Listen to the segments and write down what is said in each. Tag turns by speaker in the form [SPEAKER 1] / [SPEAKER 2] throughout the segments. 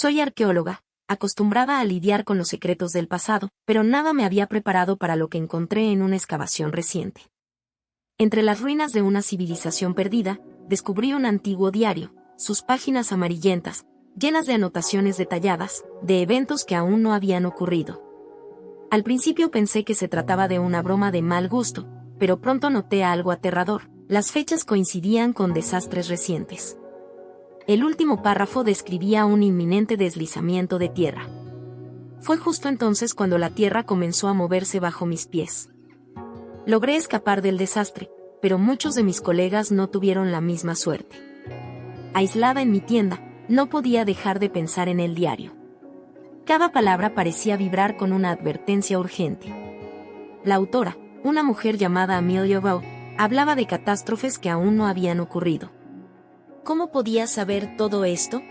[SPEAKER 1] Soy arqueóloga, acostumbrada a lidiar con los secretos del pasado, pero nada me había preparado para lo que encontré en una excavación reciente. Entre las ruinas de una civilización perdida, descubrí un antiguo diario, sus páginas amarillentas, llenas de anotaciones detalladas, de eventos que aún no habían ocurrido. Al principio pensé que se trataba de una broma de mal gusto, pero pronto noté algo aterrador. Las fechas coincidían con desastres recientes. El último párrafo describía un inminente deslizamiento de tierra. Fue justo entonces cuando la tierra comenzó a moverse bajo mis pies. Logré escapar del desastre, pero muchos de mis colegas no tuvieron la misma suerte. Aislada en mi tienda, no podía dejar de pensar en el diario. Cada palabra parecía vibrar con una advertencia urgente. La autora, una mujer llamada Amelia Rowe, hablaba de catástrofes que aún no habían ocurrido. ¿Cómo podía saber todo esto?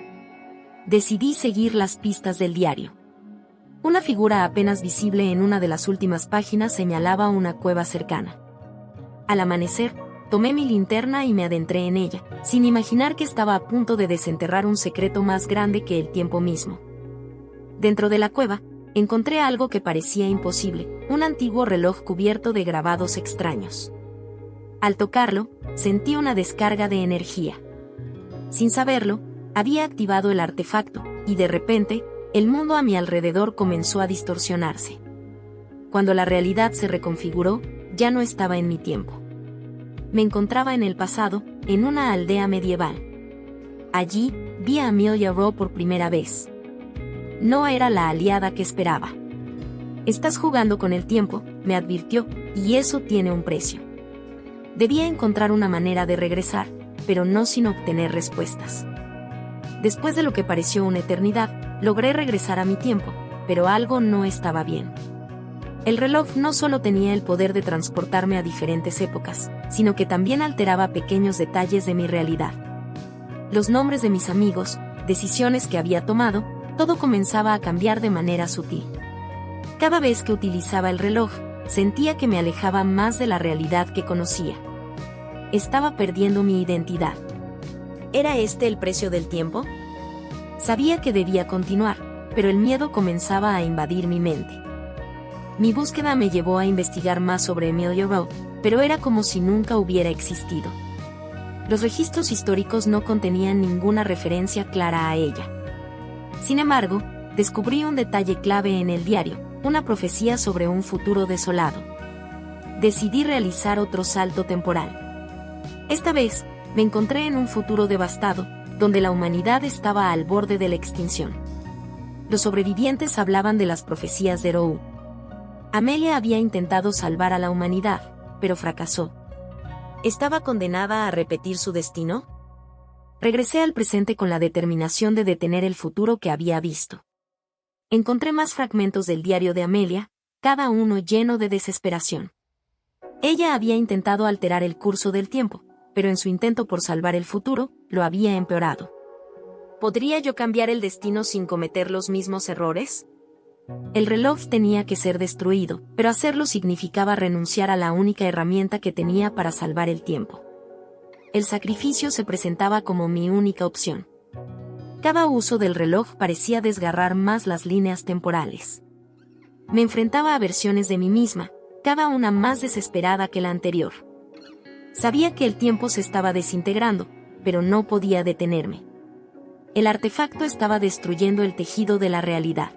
[SPEAKER 1] Decidí seguir las pistas del diario. Una figura apenas visible en una de las últimas páginas señalaba una cueva cercana. Al amanecer, tomé mi linterna y me adentré en ella, sin imaginar que estaba a punto de desenterrar un secreto más grande que el tiempo mismo. Dentro de la cueva, encontré algo que parecía imposible, un antiguo reloj cubierto de grabados extraños. Al tocarlo, sentí una descarga de energía. Sin saberlo, había activado el artefacto, y de repente, el mundo a mi alrededor comenzó a distorsionarse. Cuando la realidad se reconfiguró, ya no estaba en mi tiempo. Me encontraba en el pasado, en una aldea medieval. Allí, vi a Amelia Rowe por primera vez. No era la aliada que esperaba. «Estás jugando con el tiempo», me advirtió, «y eso tiene un precio». Debía encontrar una manera de regresar, pero no sin obtener respuestas. Después de lo que pareció una eternidad, logré regresar a mi tiempo, pero algo no estaba bien. El reloj no solo tenía el poder de transportarme a diferentes épocas, sino que también alteraba pequeños detalles de mi realidad. Los nombres de mis amigos, decisiones que había tomado, todo comenzaba a cambiar de manera sutil. Cada vez que utilizaba el reloj, sentía que me alejaba más de la realidad que conocía. Estaba perdiendo mi identidad. ¿Era este el precio del tiempo? Sabía que debía continuar, pero el miedo comenzaba a invadir mi mente. Mi búsqueda me llevó a investigar más sobre Amelia Rowe, pero era como si nunca hubiera existido. Los registros históricos no contenían ninguna referencia clara a ella. Sin embargo, descubrí un detalle clave en el diario, una profecía sobre un futuro desolado. Decidí realizar otro salto temporal. Esta vez, me encontré en un futuro devastado, donde la humanidad estaba al borde de la extinción. Los sobrevivientes hablaban de las profecías de Rowe. Amelia había intentado salvar a la humanidad, pero fracasó. ¿Estaba condenada a repetir su destino? Regresé al presente con la determinación de detener el futuro que había visto. Encontré más fragmentos del diario de Amelia, cada uno lleno de desesperación. Ella había intentado alterar el curso del tiempo, pero en su intento por salvar el futuro, lo había empeorado. ¿Podría yo cambiar el destino sin cometer los mismos errores? El reloj tenía que ser destruido, pero hacerlo significaba renunciar a la única herramienta que tenía para salvar el tiempo. El sacrificio se presentaba como mi única opción. Cada uso del reloj parecía desgarrar más las líneas temporales. Me enfrentaba a versiones de mí misma, cada una más desesperada que la anterior. Sabía que el tiempo se estaba desintegrando, pero no podía detenerme. El artefacto estaba destruyendo el tejido de la realidad.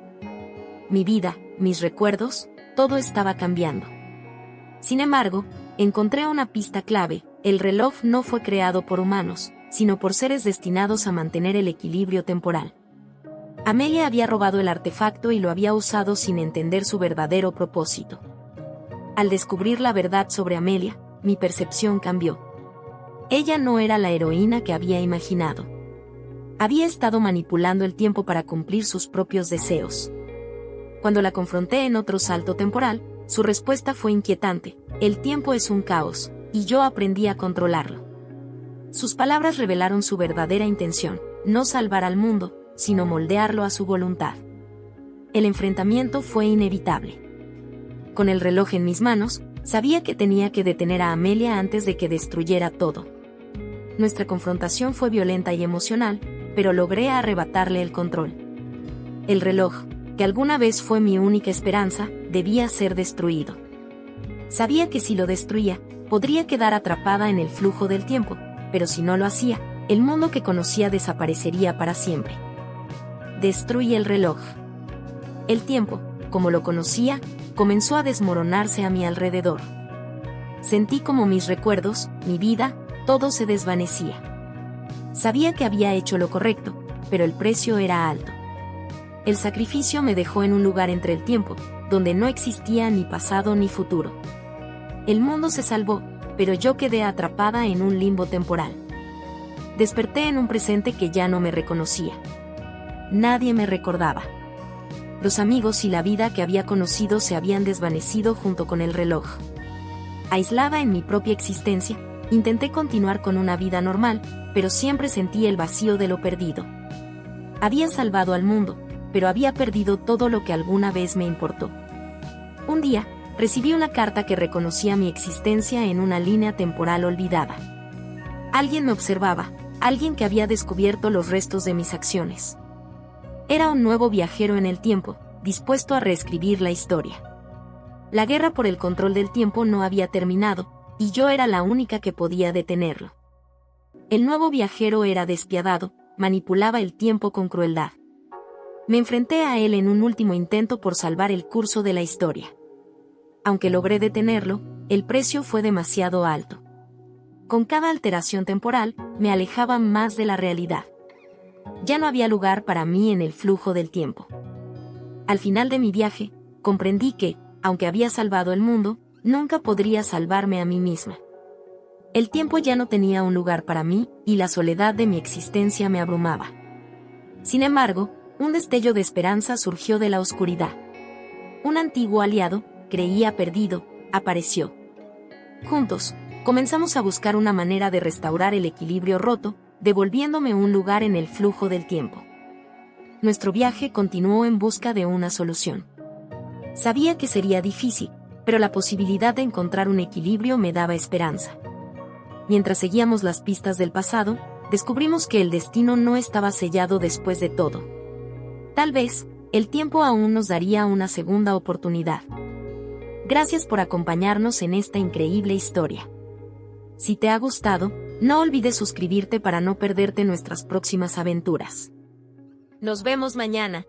[SPEAKER 1] Mi vida, mis recuerdos, todo estaba cambiando. Sin embargo, encontré una pista clave: el reloj no fue creado por humanos, sino por seres destinados a mantener el equilibrio temporal. Amelia había robado el artefacto y lo había usado sin entender su verdadero propósito. Al descubrir la verdad sobre Amelia, mi percepción cambió. Ella no era la heroína que había imaginado. Había estado manipulando el tiempo para cumplir sus propios deseos. Cuando la confronté en otro salto temporal, su respuesta fue inquietante: el tiempo es un caos, y yo aprendí a controlarlo. Sus palabras revelaron su verdadera intención: no salvar al mundo, sino moldearlo a su voluntad. El enfrentamiento fue inevitable. Con el reloj en mis manos, sabía que tenía que detener a Amelia antes de que destruyera todo. Nuestra confrontación fue violenta y emocional, pero logré arrebatarle el control. El reloj, que alguna vez fue mi única esperanza, debía ser destruido. Sabía que si lo destruía, podría quedar atrapada en el flujo del tiempo, pero si no lo hacía, el mundo que conocía desaparecería para siempre. Destruye el reloj. El tiempo, como lo conocía, comenzó a desmoronarse a mi alrededor. Sentí como mis recuerdos, mi vida, todo se desvanecía. Sabía que había hecho lo correcto, pero el precio era alto. El sacrificio me dejó en un lugar entre el tiempo, donde no existía ni pasado ni futuro. El mundo se salvó, pero yo quedé atrapada en un limbo temporal. Desperté en un presente que ya no me reconocía. Nadie me recordaba. Los amigos y la vida que había conocido se habían desvanecido junto con el reloj. Aislada en mi propia existencia, intenté continuar con una vida normal, pero siempre sentí el vacío de lo perdido. Había salvado al mundo, pero había perdido todo lo que alguna vez me importó. Un día, recibí una carta que reconocía mi existencia en una línea temporal olvidada. Alguien me observaba, alguien que había descubierto los restos de mis acciones. Era un nuevo viajero en el tiempo, dispuesto a reescribir la historia. La guerra por el control del tiempo no había terminado, y yo era la única que podía detenerlo. El nuevo viajero era despiadado, manipulaba el tiempo con crueldad. Me enfrenté a él en un último intento por salvar el curso de la historia. Aunque logré detenerlo, el precio fue demasiado alto. Con cada alteración temporal, me alejaba más de la realidad. Ya no había lugar para mí en el flujo del tiempo. Al final de mi viaje, comprendí que, aunque había salvado el mundo, nunca podría salvarme a mí misma. El tiempo ya no tenía un lugar para mí, y la soledad de mi existencia me abrumaba. Sin embargo, un destello de esperanza surgió de la oscuridad. Un antiguo aliado, creía perdido, apareció. Juntos, comenzamos a buscar una manera de restaurar el equilibrio roto, devolviéndome un lugar en el flujo del tiempo. Nuestro viaje continuó en busca de una solución. Sabía que sería difícil, pero la posibilidad de encontrar un equilibrio me daba esperanza. Mientras seguíamos las pistas del pasado, descubrimos que el destino no estaba sellado después de todo. Tal vez, el tiempo aún nos daría una segunda oportunidad. Gracias por acompañarnos en esta increíble historia. Si te ha gustado, no olvides suscribirte para no perderte nuestras próximas aventuras. Nos vemos mañana.